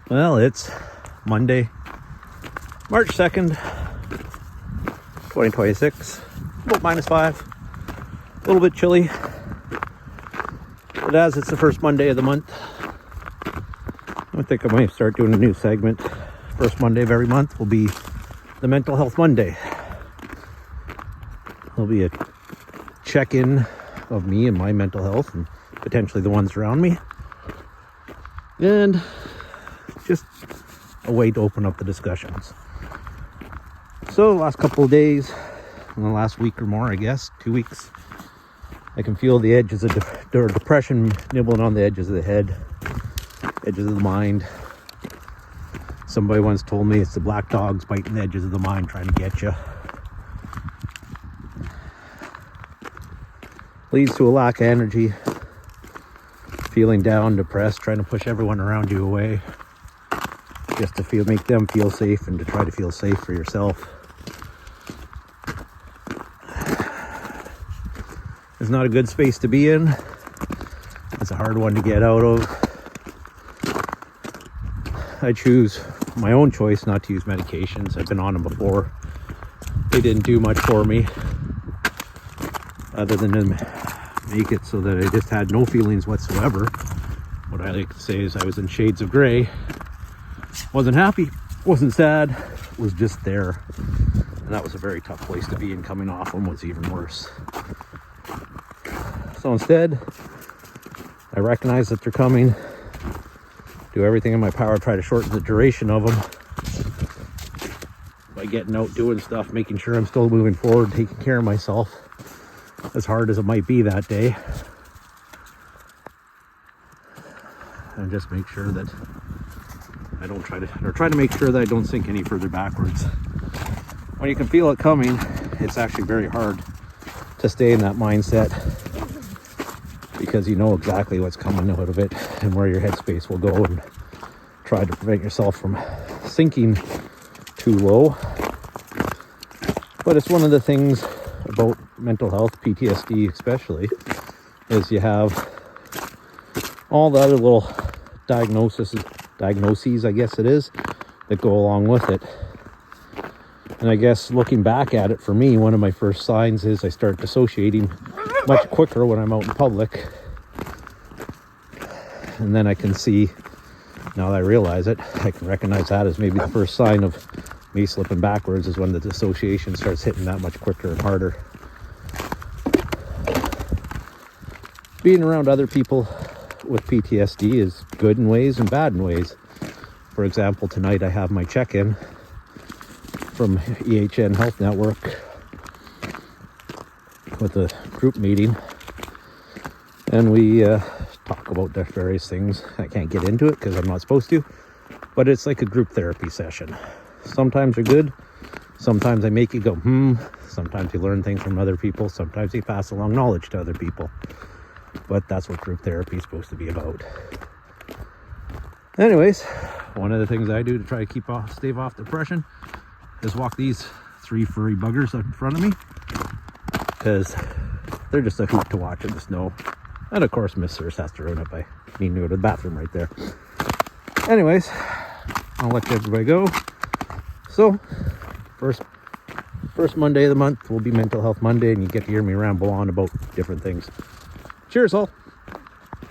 Well, it's Monday, March 2nd, 2026, about -5, a little bit chilly, but as it's the first Monday of the month, I think I might start doing a new segment. First Monday of every month will be the Mental Health Monday. There'll be a check-in of me and my mental health and potentially the ones around me, and just a way to open up the discussions. So the last couple of days, in the last week or more, I guess 2 weeks, I can feel the edges of depression nibbling on the edges of the head, edges of the mind. Somebody once told me it's the black dogs biting the edges of the mind trying to get you. Leads to a lack of energy, feeling down, depressed, trying to push everyone around you away just to make them feel safe and to try to feel safe for yourself. It's not a good space to be in. It's a hard one to get out of. I choose my own choice not to use medications. I've been on them before. They didn't do much for me other than to make it so that I just had no feelings whatsoever. What I like to say is I was in shades of gray. Wasn't happy, wasn't sad, was just there. And that was a very tough place to be, and coming off them was even worse. So instead, I recognize that they're coming, do everything in my power to try to shorten the duration of them by getting out, doing stuff, making sure I'm still moving forward, taking care of myself, as hard as it might be that day. And just make sure that I don't try to make sure that I don't sink any further backwards. When you can feel it coming, it's actually very hard to stay in that mindset, because you know exactly what's coming out of it and where your headspace will go, and try to prevent yourself from sinking too low. But it's one of the things about mental health, PTSD especially, is you have all the other little diagnoses, I guess it is, that go along with it. And I guess looking back at it, for me, one of my first signs is I start dissociating much quicker when I'm out in public. And then I can see, now that I realize it, I can recognize that as maybe the first sign of me slipping backwards, is when the dissociation starts hitting that much quicker and harder. Being around other people with PTSD is good in ways and bad in ways. For example, tonight I have my check-in from EHN Health Network with a group meeting, and we talk about the various things. I can't get into it because I'm not supposed to, but it's like a group therapy session. Sometimes they're good, sometimes they make you go sometimes you learn things from other people, sometimes you pass along knowledge to other people. But that's what group therapy is supposed to be about. Anyways, one of the things I do to try to stave off depression is walk these 3 furry buggers out in front of me, because they're just a hoot to watch in the snow. And of course, Miss Sears has to ruin it by needing to go to the bathroom right there. Anyways, I'll let everybody go. So, first Monday of the month will be Mental Health Monday, and you get to hear me ramble on about different things. Cheers all.